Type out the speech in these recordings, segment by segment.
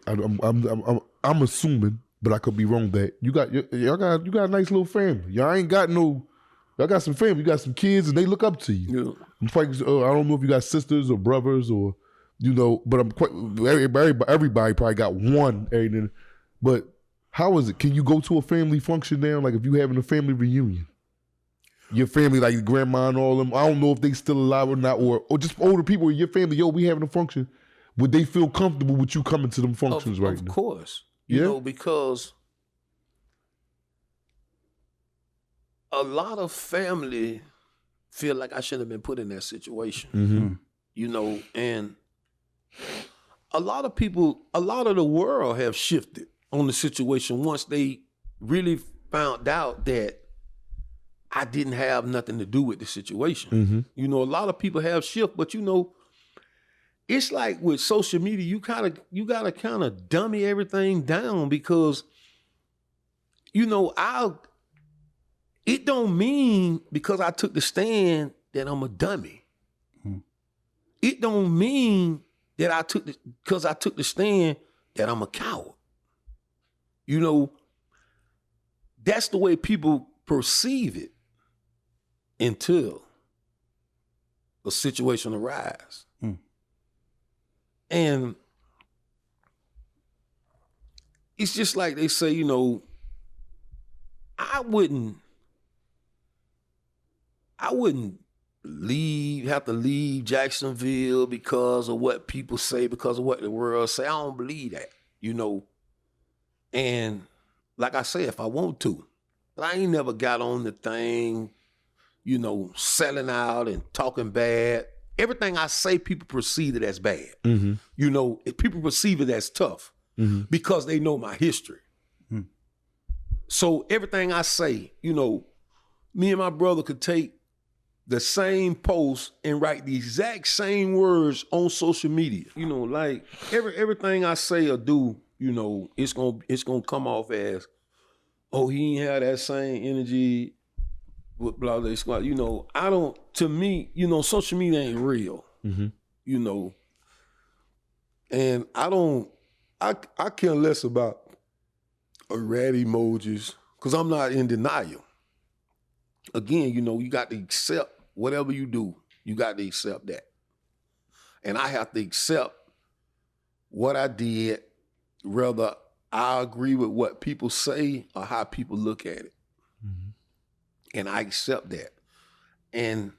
I'm assuming, but I could be wrong, that you got a nice little family. Y'all got some family. You got some kids, and they look up to you. Yeah. I don't know if you got sisters or brothers or, but everybody probably got one. But how is it? Can you go to a family function now? Like if you having a family reunion, your family, like your grandma and all them, I don't know if they still alive or not, or just older people in your family, we having a function. Would they feel comfortable with you coming to them functions right now? Of course. You know, because a lot of family feel like I shouldn't have been put in that situation. Mm-hmm. And a lot of people, a lot of the world have shifted on the situation once they really found out that I didn't have nothing to do with the situation. Mm-hmm. A lot of people have shifted, but it's like with social media, you gotta kind of dummy everything down because, it don't mean because I took the stand that I'm a dummy. Mm-hmm. It don't mean that because I took the stand that I'm a coward. That's the way people perceive it until a situation arises. And it's just like they say, I wouldn't have to leave Jacksonville because of what people say, because of what the world say. I don't believe that, And like I say, if I want to, but I ain't never got on the thing, selling out and talking bad. Everything I say, people perceive it as bad. Mm-hmm. If people perceive it as tough because they know my history. Mm-hmm. So everything I say, me and my brother could take the same post and write the exact same words on social media. Like everything I say or do, it's gonna come off as, oh, he ain't have that same energy. With blah blah squad, I don't. To me, social media ain't real. Mm-hmm. And I don't. I care less about a rat emojis because I'm not in denial. Again, you got to accept whatever you do. You got to accept that, and I have to accept what I did, whether I agree with what people say or how people look at it. And I accept that. And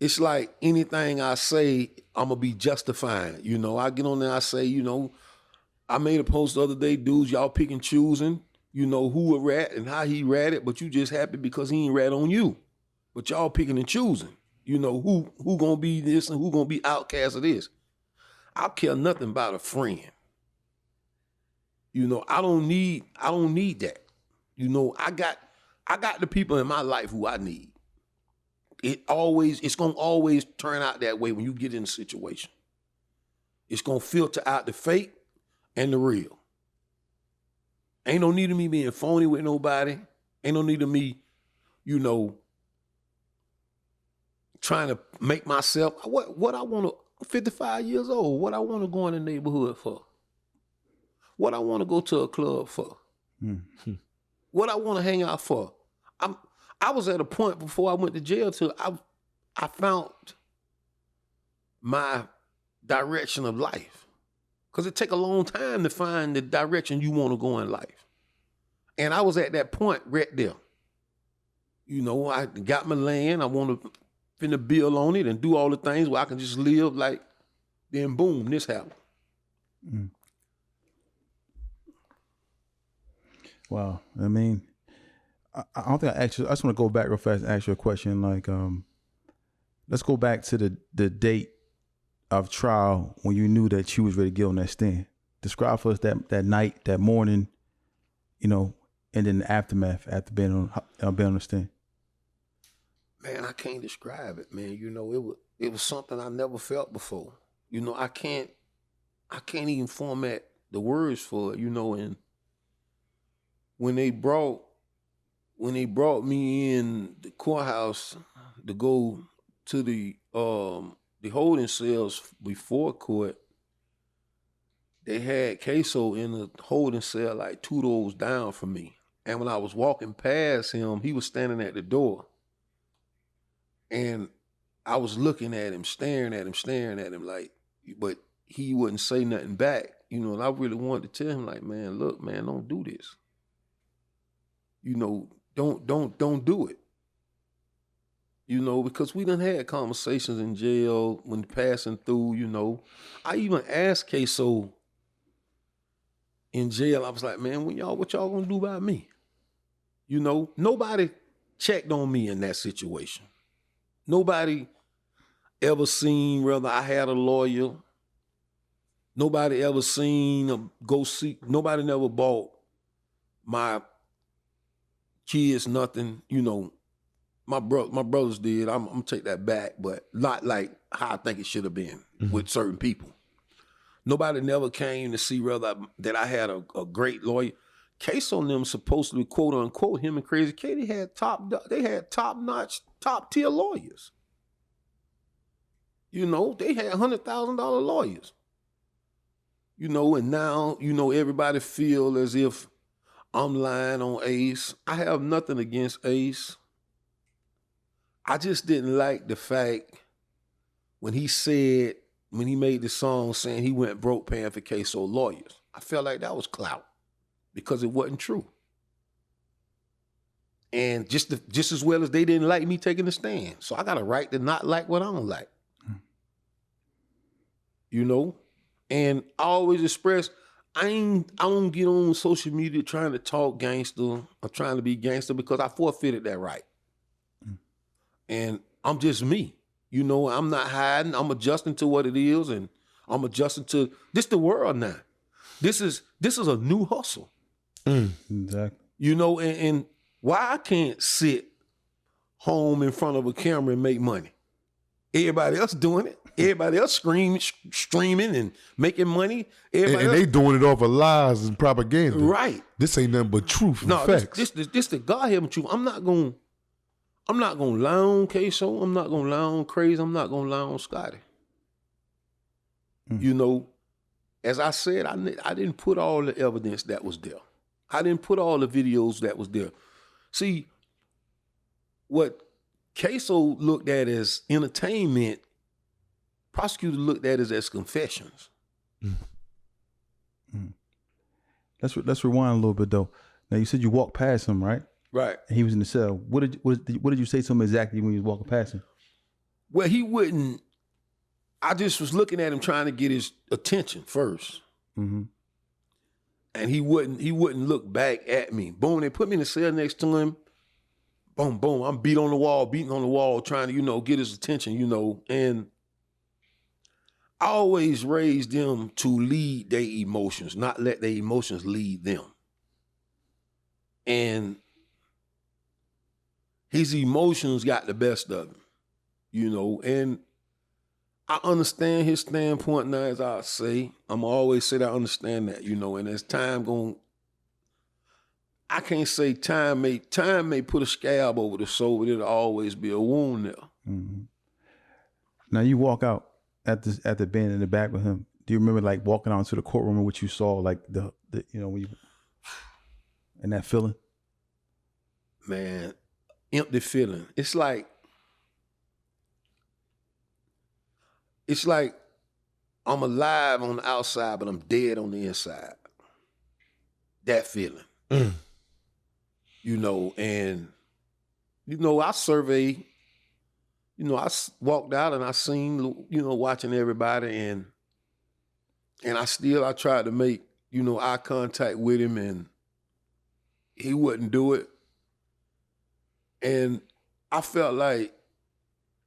it's like anything I say, I'm going to be justifying. I get on there, I say, I made a post the other day, dudes, y'all pick and choosing, who a rat and how he ratted, but you just happy because he ain't rat on you. But y'all picking and choosing, who going to be this and who going to be outcast of this. I care nothing about a friend. I don't need that. I got the people in my life who I need. It's gonna always turn out that way when you get in a situation. It's gonna filter out the fake and the real. Ain't no need of me being phony with nobody. Ain't no need of me, trying to make myself what I want to. I'm 55 years old. What I want to go in the neighborhood for? What I want to go to a club for? Mm-hmm. What I want to hang out for? I was at a point before I went to jail till I found my direction of life. Because it take a long time to find the direction you want to go in life. And I was at that point right there. I got my land. I want to finna build on it and do all the things where I can just live like, then boom, this happened. Mm. Wow. I mean, I don't think I just want to go back real fast and ask you a question. Like, let's go back to the date of trial when you knew that you was ready to get on that stand. Describe for us that night, that morning, and then the aftermath after being on the stand. Man, I can't describe it, man. It was something I never felt before. I can't even format the words for it, and when they brought me in the courthouse to go to the holding cells before court, they had KSOO in the holding cell like 2 doors down from me. And when I was walking past him, he was standing at the door. And I was looking at him, staring at him like, but he wouldn't say nothing back, you know, and I really wanted to tell him like, man, look, man, don't do this. You know, don't do it. You know, because we done had conversations in jail when passing through, you know. I even asked KSOO in jail, I was like, man, what y'all gonna do about me? You know, nobody checked on me in that situation. Nobody ever seen whether I had a lawyer. Nobody ever seen nobody never bought my kids nothing, you know. My brothers did. I'm gonna take that back, but not like how I think it should have been with certain people. Nobody never came to see whether that I had a great lawyer. KSOO and them supposedly, quote unquote, him and Crazy K, they had top-notch, top-tier lawyers. You know, they had $100,000 lawyers. You know, and now, you know, everybody feel as if I'm lying on Ace. I have nothing against Ace. I just didn't like the fact when he made the song saying he went broke paying for KSOO lawyers. I felt like that was clout because it wasn't true. And just as well as they didn't like me taking the stand. So I got a right to not like what I don't like. You know? And I always express, I don't get on social media trying to talk gangster or trying to be gangster because I forfeited that right. And I'm just me. You know, I'm not hiding. I'm adjusting to what it is, and I'm adjusting to this the world now. This is a new hustle. Exactly. You know, and why I can't sit home in front of a camera and make money? Everybody else doing it. Everybody else streaming and making money. Everybody and they doing it off of lies and propaganda. Right. This ain't nothing but truth and facts. This the God-given truth. I'm not gonna lie on KSOO. I'm not gonna lie on Crazy. I'm not gonna lie on Scotty. You know, as I said, I didn't put all the evidence that was there. I didn't put all the videos that was there. See, what KSOO looked at as entertainment, prosecutor looked at it as confessions. Let's rewind a little bit though. Now you said you walked past him, right? Right. And he was in the cell. What did you say to him exactly when you was walking past him? Well, he wouldn't. I just was looking at him trying to get his attention first. Mm-hmm. And he wouldn't look back at me. Boom, they put me in the cell next to him. Boom, boom. I'm beating on the wall, trying to, you know, get his attention, you know. And I always raised them to lead their emotions, not let their emotions lead them. And his emotions got the best of him, you know. And I understand his standpoint now, as I say. I'm always say that I understand that, you know. And as time going, I can't say time may put a scab over the soul, but it'll always be a wound there. Mm-hmm. Now you walk out at the band in the back with him. Do you remember like walking out into the courtroom and what you saw, like the you know, when you, and that feeling? Man, empty feeling. It's like I'm alive on the outside, but I'm dead on the inside. That feeling. You know, and, you know, I surveyed, you know, I walked out and I seen, you know, watching everybody, and I tried to make, you know, eye contact with him, and he wouldn't do it. And I felt like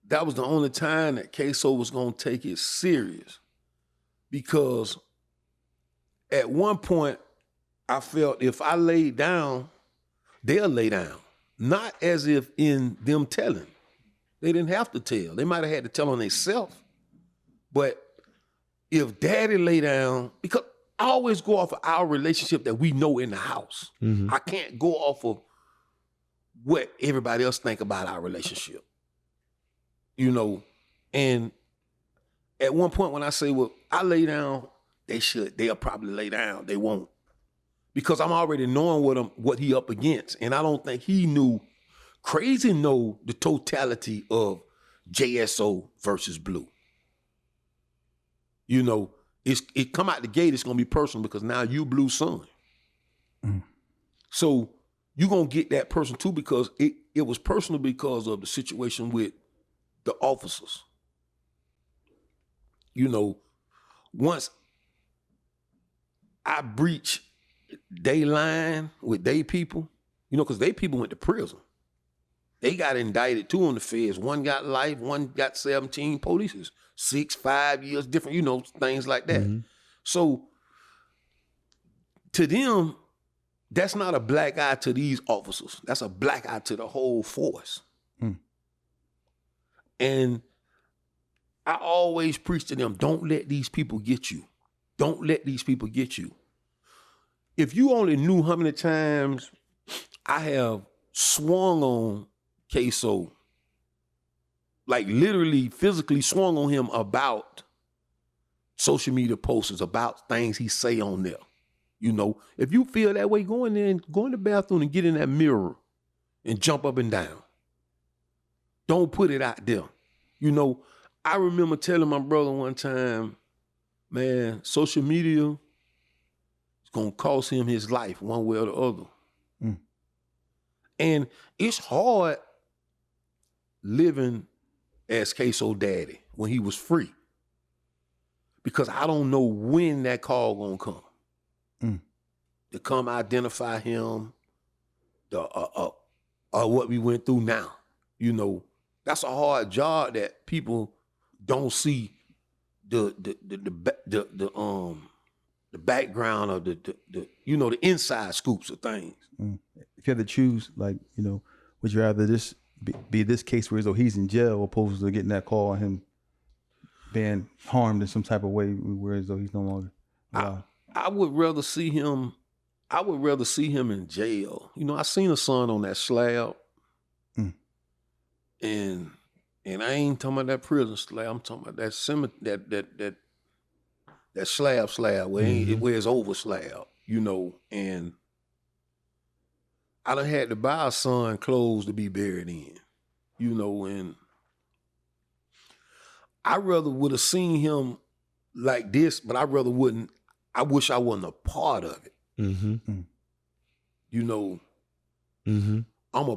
that was the only time that KSOO was going to take it serious, because at one point I felt if I laid down, they'll lay down. Not as if in them telling. They didn't have to tell. They might have had to tell on themselves. But if daddy lay down, because I always go off of our relationship that we know in the house. Mm-hmm. I can't go off of what everybody else think about our relationship. You know, and at one point when I say, well, I lay down, they'll probably lay down. They won't. Because I'm already knowing what he up against. And I don't think he knew, Crazy know the totality of JSO versus Blue. You know, it come out the gate, it's gonna be personal because now you Blue's son. So you're gonna get that person too because it was personal because of the situation with the officers. You know, once I breach they line with they people, you know, because they people went to prison. They got indicted too on the feds. One got life, one got 17. Police is 6, 5 years, different, you know, things like that. Mm-hmm. So to them, that's not a black eye to these officers. That's a black eye to the whole force. And I always preach to them, don't let these people get you. Don't let these people get you. If you only knew how many times I have swung on KSOO, like literally physically swung on him about social media posters, about things he say on there. You know, if you feel that way, go in there and go in the bathroom and get in that mirror and jump up and down. Don't put it out there. You know, I remember telling my brother one time, man, social media is going to cost him his life one way or the other. And it's hard living as KSOO daddy when he was free because I don't know when that call going to come. To come identify him, what we went through now. You know, that's a hard job that people don't see the background of the you know, the inside scoops of things. If you had to choose, like, you know, would you rather this be this case where he's in jail opposed to getting that call and him being harmed in some type of way where as though he's no longer alive? I would rather see him in jail. You know, I seen a son on that slab. And I ain't talking about that prison slab. I'm talking about that that slab where it's over slab, you know. And I done had to buy a son clothes to be buried in, you know. And I rather would have seen him like this, but I wish I wasn't a part of it. You know, I'm a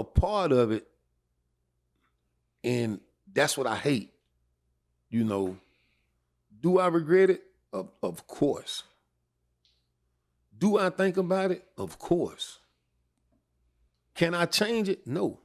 part of it, and that's what I hate. You know, do I regret it? Of course. Do I think about it? Of course. Can I change it? No.